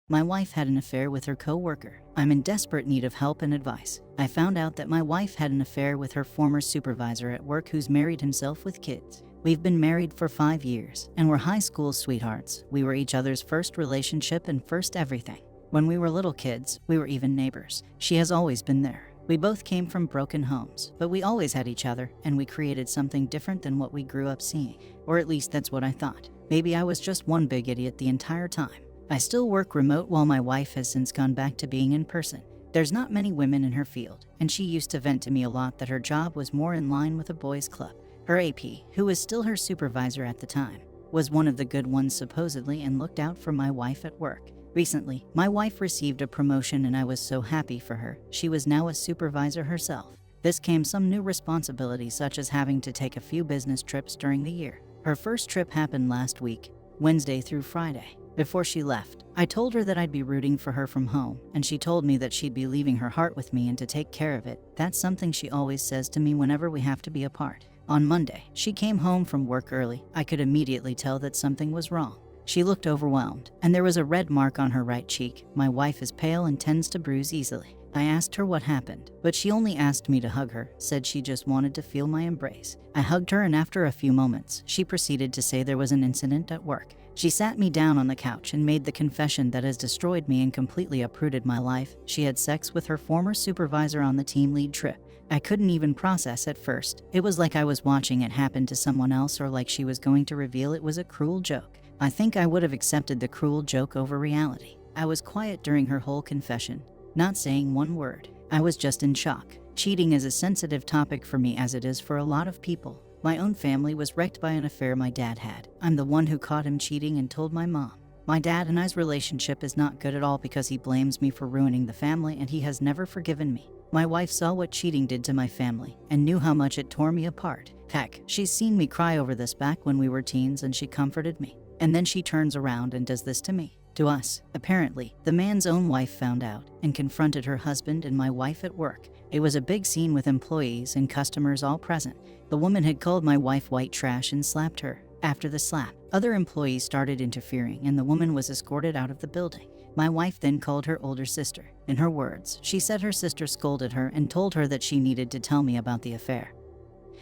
My wife had an affair with her co-worker. I'm in desperate need of help and advice. I found out that my wife had an affair with her former supervisor at work who's married himself with kids. We've been married for 5 years, and we're high school sweethearts. We were each other's first relationship and first everything. When we were little kids, we were even neighbors. She has always been there. We both came from broken homes, but we always had each other, and we created something different than what we grew up seeing. Or at least that's what I thought. Maybe I was just one big idiot the entire time. I still work remote while my wife has since gone back to being in person. There's not many women in her field, and she used to vent to me a lot that her job was more in line with a boys' club. Her AP, who was still her supervisor at the time, was one of the good ones supposedly and looked out for my wife at work. Recently, my wife received a promotion and I was so happy for her. She was now a supervisor herself. This came some new responsibilities such as having to take a few business trips during the year. Her first trip happened last week, Wednesday through Friday. Before she left, I told her that I'd be rooting for her from home, and she told me that she'd be leaving her heart with me and to take care of it. That's something she always says to me whenever we have to be apart. On Monday, she came home from work early. I could immediately tell that something was wrong. She looked overwhelmed, and there was a red mark on her right cheek. My wife is pale and tends to bruise easily. I asked her what happened, but she only asked me to hug her, said she just wanted to feel my embrace. I hugged her, and after a few moments, she proceeded to say there was an incident at work. She sat me down on the couch and made the confession that has destroyed me and completely uprooted my life. She had sex with her former supervisor on the team lead trip. I couldn't even process at first. It was like I was watching it happen to someone else, or like she was going to reveal it was a cruel joke. I think I would have accepted the cruel joke over reality. I was quiet during her whole confession, not saying one word. I was just in shock. Cheating is a sensitive topic for me, as it is for a lot of people. My own family was wrecked by an affair my dad had. I'm the one who caught him cheating and told my mom. My dad and I's relationship is not good at all because he blames me for ruining the family, and he has never forgiven me. My wife saw what cheating did to my family and knew how much it tore me apart. Heck, she's seen me cry over this back when we were teens, and she comforted me. And then she turns around and does this to me. To us. Apparently, the man's own wife found out and confronted her husband and my wife at work. It was a big scene with employees and customers all present. The woman had called my wife white trash and slapped her. After the slap, other employees started interfering and the woman was escorted out of the building. My wife then called her older sister. In her words, she said her sister scolded her and told her that she needed to tell me about the affair,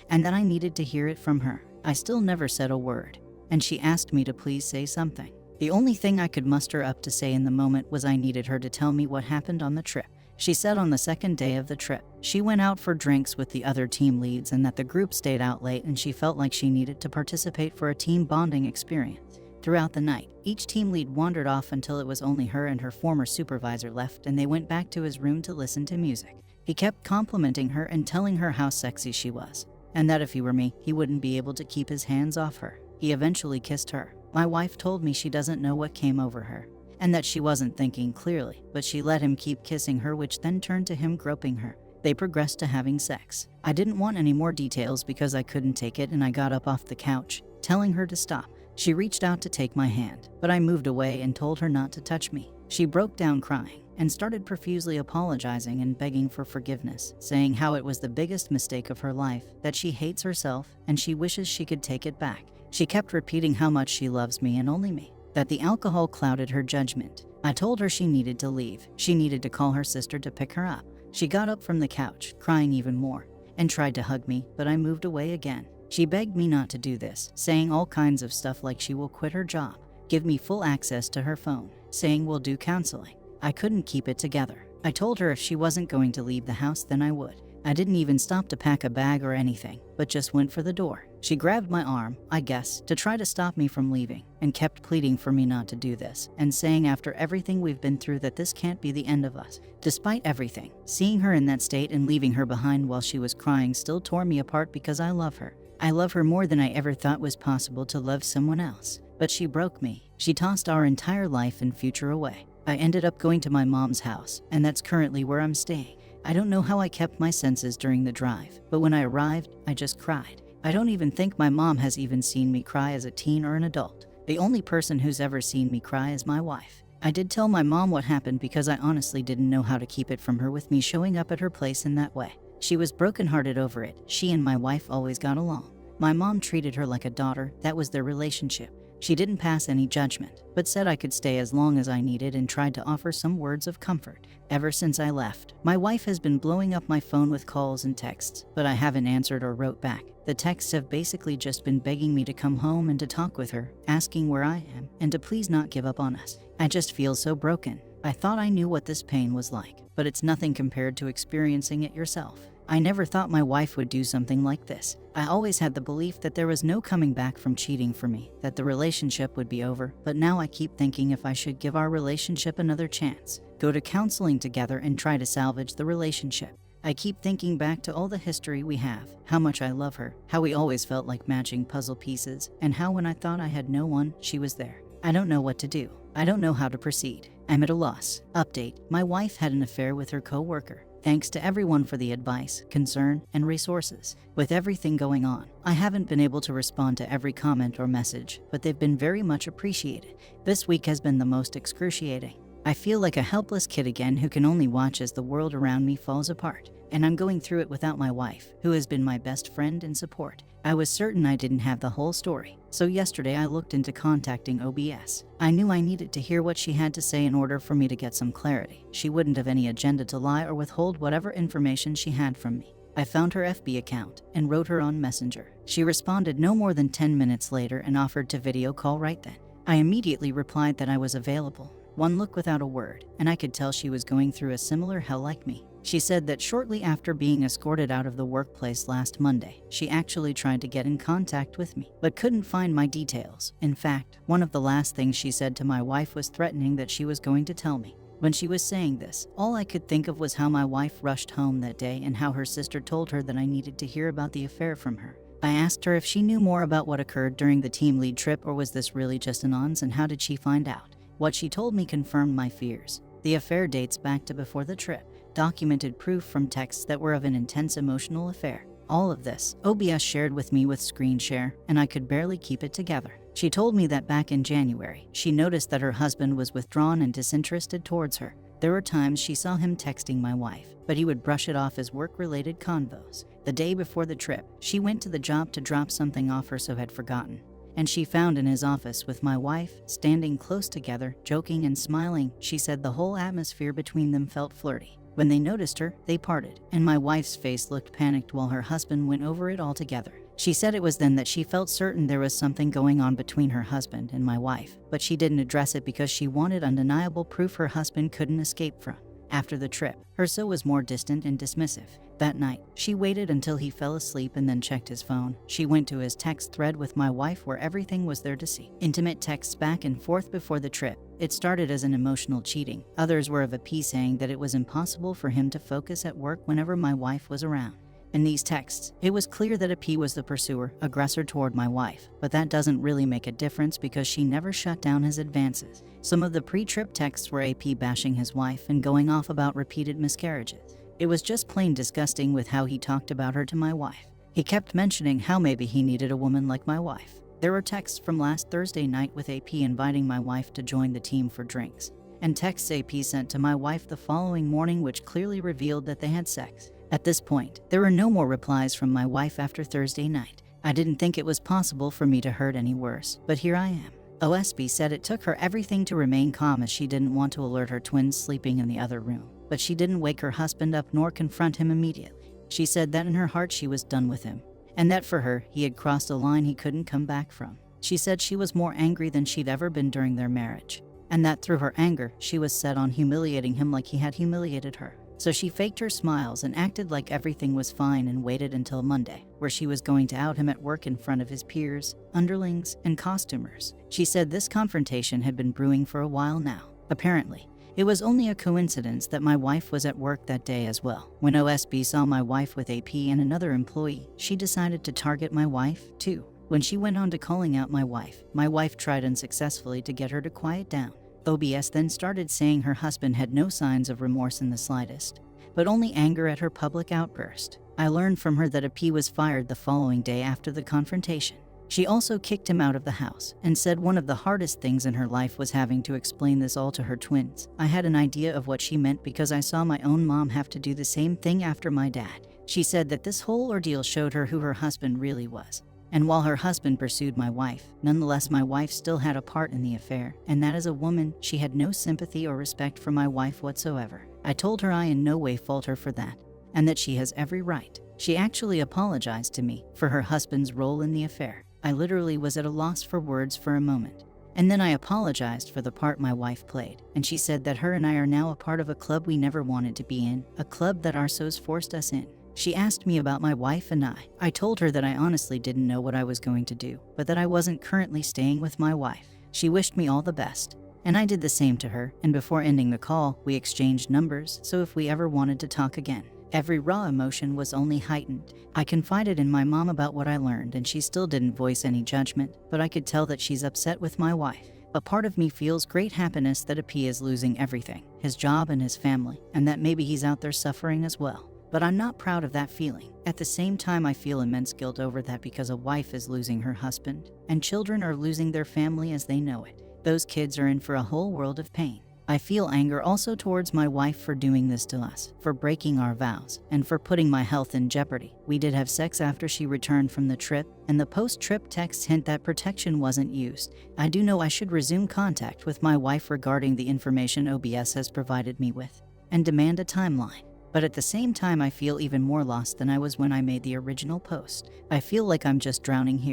and that I needed to hear it from her. I still never said a word, and she asked me to please say something. The only thing I could muster up to say in the moment was I needed her to tell me what happened on the trip. She said on the second day of the trip, she went out for drinks with the other team leads and that the group stayed out late, and she felt like she needed to participate for a team bonding experience. Throughout the night, each team lead wandered off until it was only her and her former supervisor left, and they went back to his room to listen to music. He kept complimenting her and telling her how sexy she was, and that if he were me, he wouldn't be able to keep his hands off her. He eventually kissed her. My wife told me she doesn't know what came over her, and that she wasn't thinking clearly, but she let him keep kissing her, which then turned to him groping her. They progressed to having sex. I didn't want any more details because I couldn't take it, and I got up off the couch, telling her to stop. She reached out to take my hand, but I moved away and told her not to touch me. She broke down crying and started profusely apologizing and begging for forgiveness, saying how it was the biggest mistake of her life, that she hates herself and she wishes she could take it back. She kept repeating how much she loves me and only me, that the alcohol clouded her judgment. I told her she needed to leave. She needed to call her sister to pick her up. She got up from the couch, crying even more, and tried to hug me, but I moved away again. She begged me not to do this, saying all kinds of stuff like she will quit her job, give me full access to her phone, saying we'll do counseling. I couldn't keep it together. I told her if she wasn't going to leave the house, then I would. I didn't even stop to pack a bag or anything, but just went for the door. She grabbed my arm, I guess, to try to stop me from leaving, and kept pleading for me not to do this, and saying after everything we've been through that this can't be the end of us. Despite everything, seeing her in that state and leaving her behind while she was crying still tore me apart because I love her. I love her more than I ever thought was possible to love someone else. But she broke me. She tossed our entire life and future away. I ended up going to my mom's house, and that's currently where I'm staying. I don't know how I kept my senses during the drive, but when I arrived, I just cried. I don't even think my mom has even seen me cry as a teen or an adult. The only person who's ever seen me cry is my wife. I did tell my mom what happened because I honestly didn't know how to keep it from her with me showing up at her place in that way. She was brokenhearted over it. She and my wife always got along. My mom treated her like a daughter. That was their relationship. She didn't pass any judgment, but said I could stay as long as I needed and tried to offer some words of comfort. Ever since I left, my wife has been blowing up my phone with calls and texts, but I haven't answered or wrote back. The texts have basically just been begging me to come home and to talk with her, asking where I am, and to please not give up on us. I just feel so broken. I thought I knew what this pain was like, but it's nothing compared to experiencing it yourself. I never thought my wife would do something like this. I always had the belief that there was no coming back from cheating for me, that the relationship would be over, but now I keep thinking if I should give our relationship another chance, go to counseling together and try to salvage the relationship. I keep thinking back to all the history we have, how much I love her, how we always felt like matching puzzle pieces, and how when I thought I had no one, she was there. I don't know what to do. I don't know how to proceed. I'm at a loss. Update: my wife had an affair with her co-worker. Thanks to everyone for the advice, concern, and resources. With everything going on, I haven't been able to respond to every comment or message, but they've been very much appreciated. This week has been the most excruciating. I feel like a helpless kid again who can only watch as the world around me falls apart. And I'm going through it without my wife, who has been my best friend and support. I was certain I didn't have the whole story, so yesterday I looked into contacting OBS. I knew I needed to hear what she had to say in order for me to get some clarity. She wouldn't have any agenda to lie or withhold whatever information she had from me. I found her FB account and wrote her on Messenger. She responded no more than 10 minutes later and offered to video call right then. I immediately replied that I was available. One look without a word, and I could tell she was going through a similar hell like me. She said that shortly after being escorted out of the workplace last Monday, she actually tried to get in contact with me, but couldn't find my details. In fact, one of the last things she said to my wife was threatening that she was going to tell me. When she was saying this, all I could think of was how my wife rushed home that day and how her sister told her that I needed to hear about the affair from her. I asked her if she knew more about what occurred during the team lead trip or was this really just an ons, and how did she find out? What she told me confirmed my fears. The affair dates back to before the trip. Documented proof from texts that were of an intense emotional affair. All of this, OBS shared with me with screen share, and I could barely keep it together. She told me that back in January, she noticed that her husband was withdrawn and disinterested towards her. There were times she saw him texting my wife, but he would brush it off as work-related convos. The day before the trip, she went to the job to drop something off her so had forgotten. And she found in his office with my wife, standing close together, joking and smiling. She said the whole atmosphere between them felt flirty. When they noticed her, they parted, and my wife's face looked panicked while her husband went over it all together. She said it was then that she felt certain there was something going on between her husband and my wife, but she didn't address it because she wanted undeniable proof her husband couldn't escape from. After the trip, her so was more distant and dismissive. That night, she waited until he fell asleep and then checked his phone. She went to his text thread with my wife where everything was there to see. Intimate texts back and forth before the trip. It started as an emotional cheating. Others were of a piece saying that it was impossible for him to focus at work whenever my wife was around. In these texts, it was clear that AP was the pursuer, aggressor toward my wife, but that doesn't really make a difference because she never shut down his advances. Some of the pre-trip texts were AP bashing his wife and going off about repeated miscarriages. It was just plain disgusting with how he talked about her to my wife. He kept mentioning how maybe he needed a woman like my wife. There were texts from last Thursday night with AP inviting my wife to join the team for drinks, and texts AP sent to my wife the following morning which clearly revealed that they had sex. At this point, there were no more replies from my wife after Thursday night. I didn't think it was possible for me to hurt any worse, but here I am. OSB said it took her everything to remain calm as she didn't want to alert her twins sleeping in the other room, but she didn't wake her husband up nor confront him immediately. She said that in her heart she was done with him, and that for her, he had crossed a line he couldn't come back from. She said she was more angry than she'd ever been during their marriage, and that through her anger, she was set on humiliating him like he had humiliated her. So she faked her smiles and acted like everything was fine and waited until Monday, where she was going to out him at work in front of his peers, underlings, and costumers. She said this confrontation had been brewing for a while now. Apparently, it was only a coincidence that my wife was at work that day as well. When OSB saw my wife with AP and another employee, she decided to target my wife, too. When she went on to calling out my wife tried unsuccessfully to get her to quiet down. OBS then started saying her husband had no signs of remorse in the slightest, but only anger at her public outburst. I learned from her that AP was fired the following day after the confrontation. She also kicked him out of the house and said one of the hardest things in her life was having to explain this all to her twins. I had an idea of what she meant because I saw my own mom have to do the same thing after my dad. She said that this whole ordeal showed her who her husband really was, And while her husband pursued my wife, nonetheless my wife still had a part in the affair, and that as a woman, she had no sympathy or respect for my wife whatsoever. I told her I in no way fault her for that, and that she has every right. She actually apologized to me for her husband's role in the affair. I literally was at a loss for words for a moment. And then I apologized for the part my wife played, and she said that her and I are now a part of a club we never wanted to be in, a club that our SOs forced us in. She asked me about my wife and I. I told her that I honestly didn't know what I was going to do, but that I wasn't currently staying with my wife. She wished me all the best, and I did the same to her, and before ending the call, we exchanged numbers, so if we ever wanted to talk again. Every raw emotion was only heightened. I confided in my mom about what I learned, and she still didn't voice any judgment, but I could tell that she's upset with my wife. A part of me feels great happiness that P is losing everything, his job and his family, and that maybe he's out there suffering as well. But I'm not proud of that feeling. At the same time, I feel immense guilt over that because a wife is losing her husband, and children are losing their family as they know it. Those kids are in for a whole world of pain. I feel anger also towards my wife for doing this to us, for breaking our vows, and for putting my health in jeopardy. We did have sex after she returned from the trip, and the post-trip texts hint that protection wasn't used. I do know I should resume contact with my wife regarding the information OBS has provided me with, and demand a timeline. But at the same time, I feel even more lost than I was when I made the original post. I feel like I'm just drowning here,